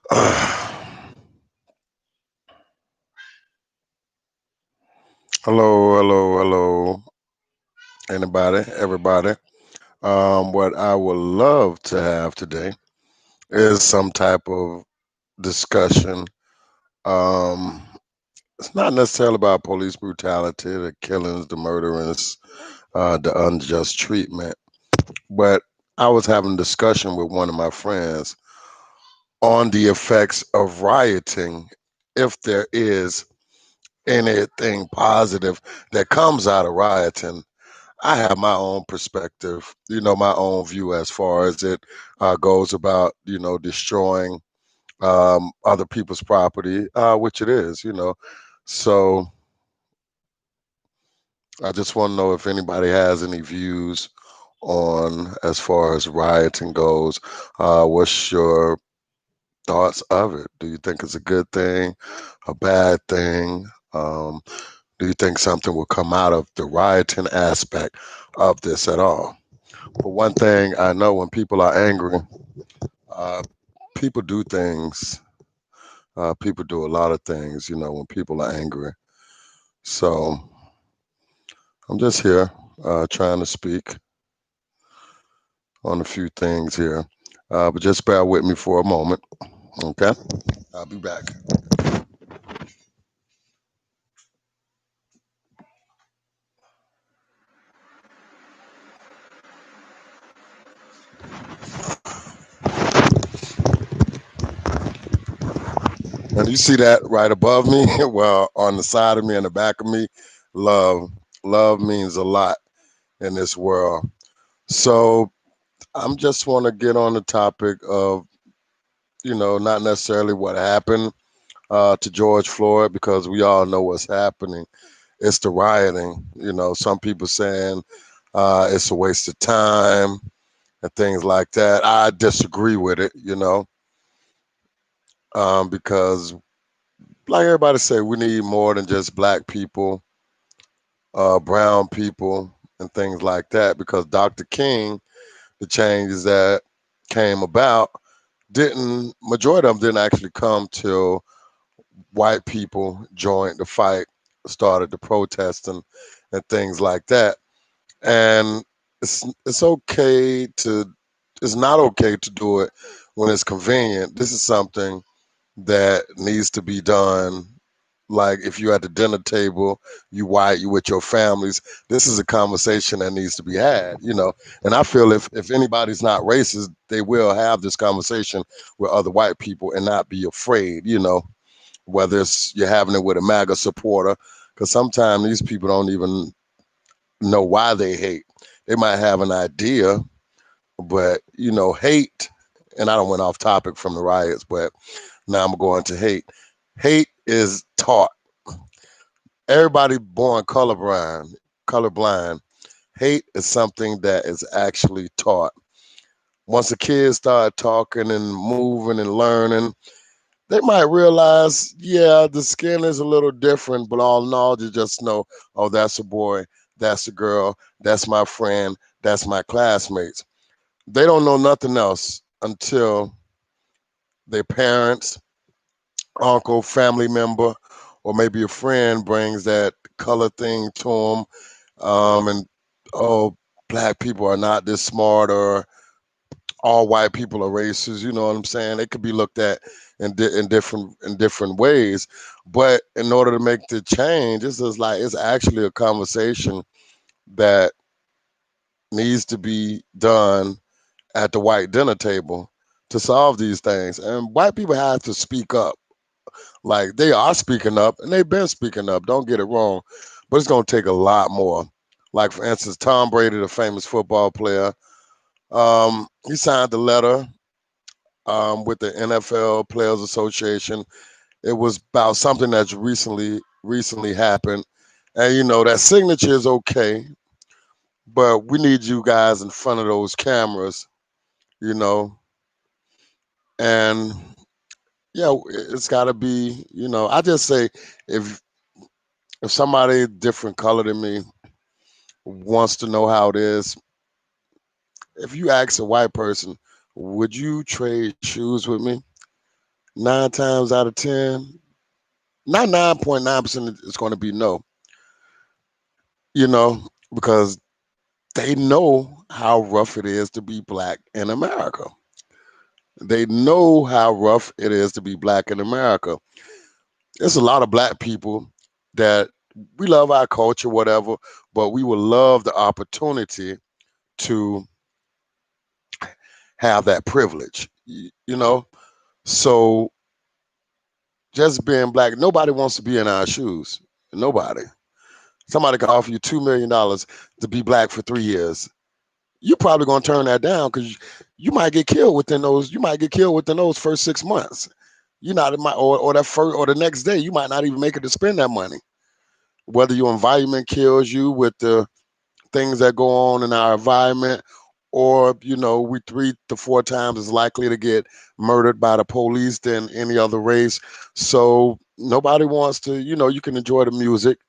Hello, hello, hello, anybody, everybody. What I would love to have today is some type of discussion. Um, it's not necessarily about police brutality, the killings, the murderings, the unjust treatment, but I was having a discussion with one of my friends on the effects of rioting, if there is anything positive that comes out of rioting. I have my own perspective, my own view as far as it goes about, destroying other people's property, which it is. So I just want to know if anybody has any views on as far as rioting goes. What's your thoughts of it? Do you think it's a good thing, a bad thing? Do you think something will come out of the rioting aspect of this at all? For one thing, I know when people are angry, uh, people do things. People do a lot of things, when people are angry. So I'm just here trying to speak on a few things here. But just bear with me for a moment, okay? I'll be back. And you see that right above me? Well, on the side of me and the back of me, love. Love means a lot in this world. So I'm just want to get on the topic of, not necessarily what happened to George Floyd, because we all know what's happening. It's the rioting. Some people saying it's a waste of time and things like that. I disagree with it, because like everybody say, we need more than just black people, brown people, and things like that. Because Dr. King, the changes that came about, didn't majority of them didn't actually come till white people joined the fight, started the protesting and things like that. And it's okay to it's not okay to do it when it's convenient. This is something that needs to be done. Like if you're at the dinner table, you with your families, this is a conversation that needs to be had. And I feel if anybody's not racist, they will have this conversation with other white people and not be afraid, whether it's you're having it with a MAGA supporter, because sometimes these people don't even know why they hate. They might have an idea, but hate, and I don't went off topic from the riots, but now I'm going to hate. Hate is taught. Everybody born colorblind. Hate is something that is actually taught. Once the kids start talking and moving and learning, they might realize, yeah, the skin is a little different, but all in all, you just know, oh, that's a boy, that's a girl, that's my friend, that's my classmates. They don't know nothing else until their parents, uncle, family member, or maybe a friend brings that color thing to them, and oh, black people are not this smart, or all white people are racist. You know what I'm saying? It could be looked at in different ways, but in order to make the change, it's actually a conversation that needs to be done at the white dinner table to solve these things. And white people have to speak up. Like they are speaking up, and they've been speaking up. Don't get it wrong, but it's gonna take a lot more. Like for instance, Tom Brady, the famous football player, he signed the letter with the NFL Players Association. It was about something that's recently happened, and that signature is okay, but we need you guys in front of those cameras, you know, and yeah, it's got to be. I just say if if somebody different color than me wants to know how it is, if you ask a white person, would you trade shoes with me? Nine times out of 10, not 9.9% is going to be no, you know, because they know how rough it is to be black in America. They know how rough it is to be black in America. There's a lot of black people that we love our culture, whatever, but we would love the opportunity to have that privilege, you know? So just being black, nobody wants to be in our shoes. Nobody. Somebody can offer you $2 million to be black for 3 years. You're probably gonna turn that down because you might get killed within those. You might get killed within those first 6 months. You're not in my or that first or the next day. You might not even make it to spend that money. Whether your environment kills you with the things that go on in our environment, or we 3 to 4 times as likely to get murdered by the police than any other race. So nobody wants to. You can enjoy the music,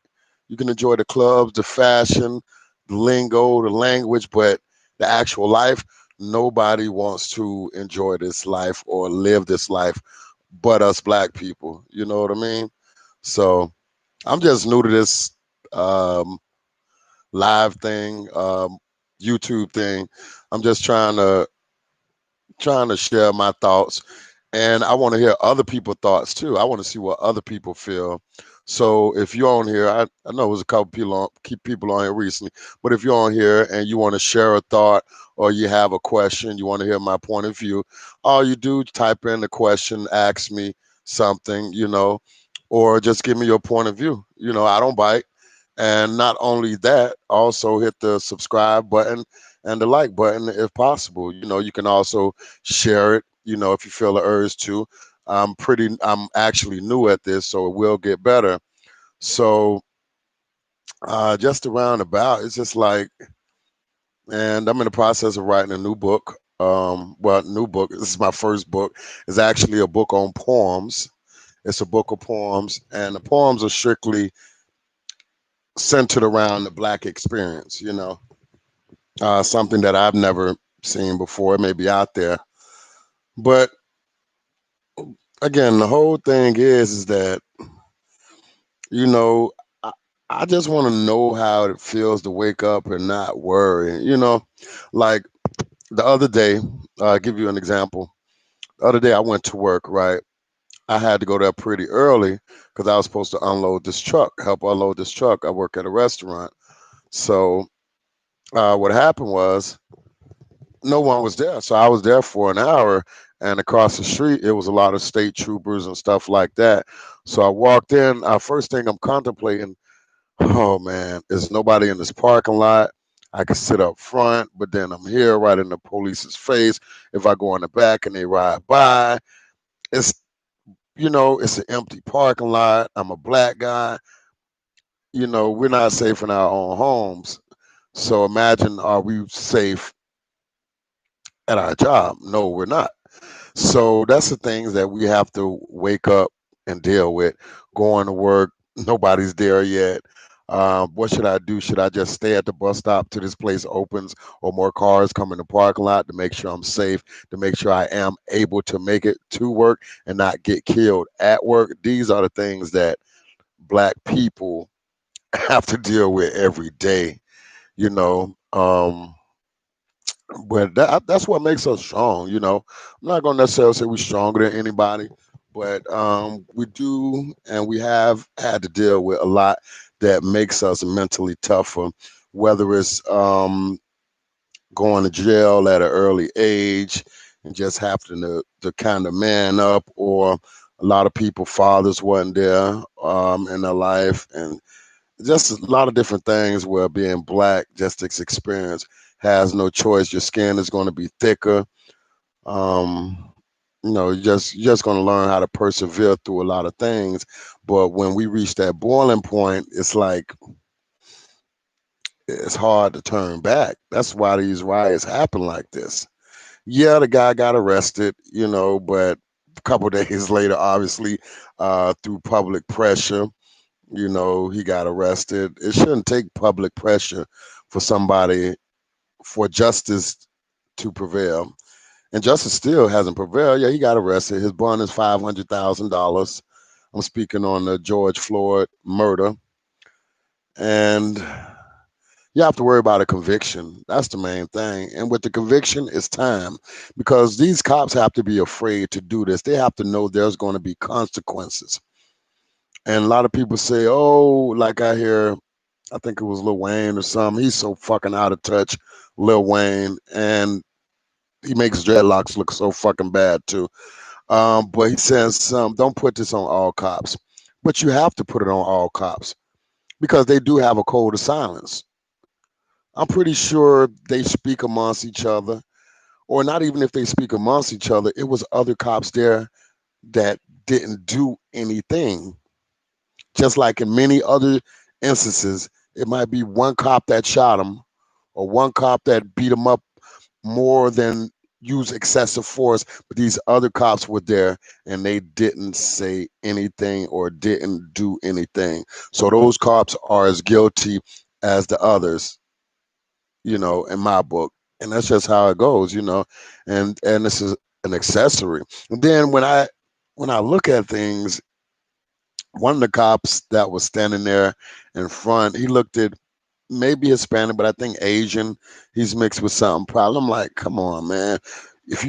you can enjoy the clubs, the fashion, the lingo, the language, but the actual life, nobody wants to enjoy this life or live this life but us black people. You know what I mean? So I'm just new to this um, live thing, YouTube thing. I'm just trying to share my thoughts, and I want to hear other people's thoughts too. I want to see what other people feel. So if you're on here, I know there's a couple people on here recently, but if you're on here and you want to share a thought or you have a question, you want to hear my point of view, all you do type in the question, ask me something, or just give me your point of view. I don't bite. And not only that, also hit the subscribe button and the like button if possible. You can also share it, if you feel the urge to. I'm actually new at this, so it will get better. So just around about, it's just like, and I'm in the process of writing a new book. Well, new book. This is my first book. It's actually a book on poems. It's a book of poems, and the poems are strictly centered around the black experience. Something that I've never seen before. It may be out there, but again, the whole thing is that you know I, I just want to know how it feels to wake up and not worry. Like the other day, I'll give you an example. The other day, I went to work. Right, I had to go there pretty early because I was supposed to unload this truck, help unload this truck. I work at a restaurant, so what happened was no one was there. So I was there for an hour, and across the street, it was a lot of state troopers and stuff like that. So I walked in. First thing I'm contemplating, oh man, there's nobody in this parking lot. I could sit up front, but then I'm here right in the police's face. If I go in the back and they ride by, it's it's an empty parking lot. I'm a black guy. We're not safe in our own homes. So imagine, are we safe at our job? No, we're not. So that's the things that we have to wake up and deal with. Going to work, nobody's there yet. What should I do? Should I just stay at the bus stop till this place opens or more cars come in the parking lot to make sure I'm safe, to make sure I am able to make it to work and not get killed at work? These are the things that black people have to deal with every day, you know. But that's what makes us strong. I'm not gonna necessarily say we're stronger than anybody, but we do, and we have had to deal with a lot that makes us mentally tougher. Whether it's going to jail at an early age and just having to kind of man up, or a lot of people fathers wasn't there in their life, and just a lot of different things where being black, just this experience has no choice. Your skin is going to be thicker. Um, you're just going to learn how to persevere through a lot of things. But when we reach that boiling point, it's like it's hard to turn back. That's why these riots happen like this. Yeah, the guy got arrested, but a couple days later, obviously, through public pressure, he got arrested. It shouldn't take public pressure for somebody, for justice to prevail. and justice still hasn't prevailed. Yeah, he got arrested. His bond is $500,000. I'm speaking on the George Floyd murder, and you have to worry about a conviction. That's the main thing. And with the conviction, it's time, because these cops have to be afraid to do this. They have to know there's going to be consequences. And a lot of people say, "Oh, like I hear, I think it was Lil Wayne or something. He's so fucking out of touch, Lil Wayne, and he makes dreadlocks look so fucking bad too." But he says, "Don't put this on all cops," but you have to put it on all cops because they do have a code of silence. I'm pretty sure they speak amongst each other, or not even if they speak amongst each other, it was other cops there that didn't do anything. Just like in many other instances, it might be one cop that shot him or one cop that beat him up more than use excessive force, but these other cops were there and they didn't say anything or didn't do anything. So those cops are as guilty as the others, in my book. And that's just how it goes. And this is an accessory. And then when I look at things, one of the cops that was standing there in front, he looked at maybe Hispanic, but I think Asian. He's mixed with something. Probably. I'm like, come on, man. If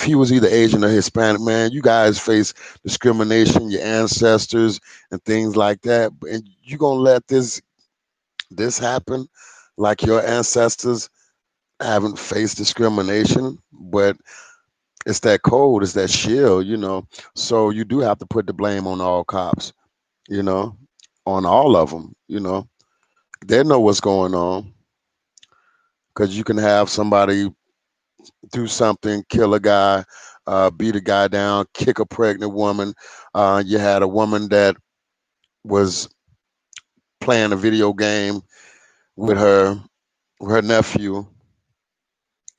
he was either Asian or Hispanic, man, you guys face discrimination, your ancestors and things like that, and you gonna let this happen, like your ancestors haven't faced discrimination, but it's that code, it's that shield. So you do have to put the blame on all cops, you know, on all of them. They know what's going on, because you can have somebody do something, kill a guy, beat a guy down, kick a pregnant woman. You had a woman that was playing a video game with her nephew.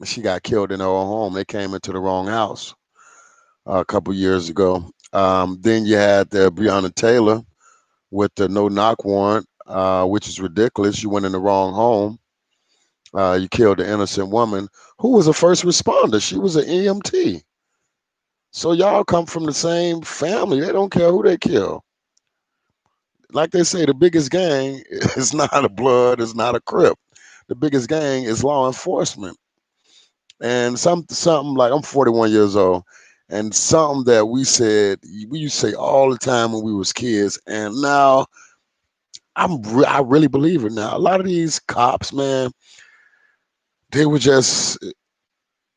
She got killed in her own home. They came into the wrong house a couple years ago. Then you had the Breonna Taylor with the no knock warrant, which is ridiculous. You went in the wrong home. You killed an innocent woman who was a first responder. She was an EMT. So y'all come from the same family. They don't care who they kill. Like they say, the biggest gang is not a blood, it's not a crip. The biggest gang is law enforcement. And something like, I'm 41 years old, and something that we used to say all the time when we was kids, and now I really believe it now. A lot of these cops, man, they were just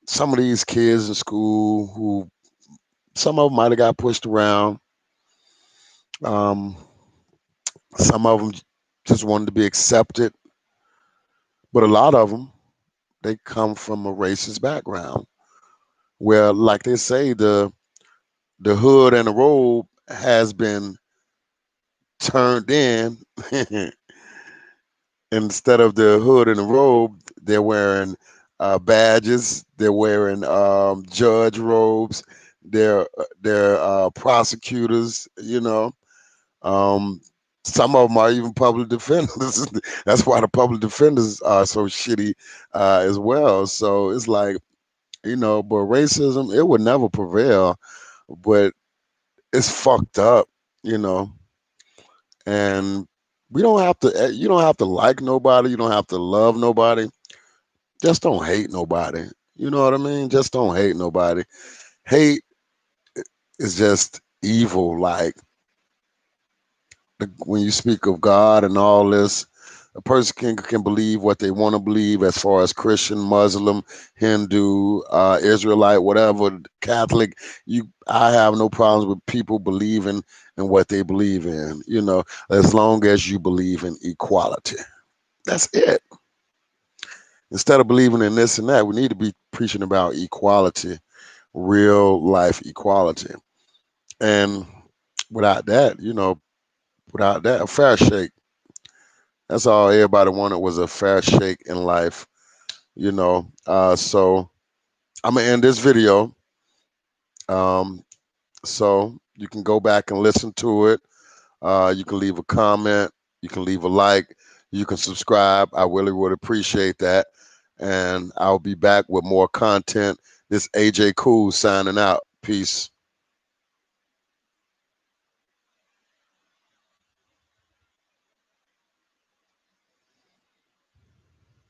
some of these kids in school who some of them might have got pushed around. Um, some of them just wanted to be accepted, but a lot of them, they come from a racist background where, like they say, the hood and the robe has been turned in. Instead of the hood and the robe, they're wearing badges. They're wearing judge robes. They're prosecutors. Um, some of them are even public defenders. That's why the public defenders are so shitty as well. So it's like, but racism, it would never prevail. But it's fucked up, you know. And we don't have to. You don't have to like nobody. You don't have to love nobody. Just don't hate nobody. You know what I mean? Just don't hate nobody. Hate is just evil. Like when you speak of God and all this, a person can believe what they want to believe as far as Christian, Muslim, Hindu, Israelite, whatever, Catholic. I have no problems with people believing in what they believe in, as long as you believe in equality. That's it. Instead of believing in this and that, we need to be preaching about equality, real life equality. And without that, a fair shake. That's all everybody wanted, was a fair shake in life. So I'm gonna end this video. Um, so you can go back and listen to it. You can leave a comment. You can leave a like. You can subscribe. I really would appreciate that. And I'll be back with more content This AJ Cool signing out. Peace.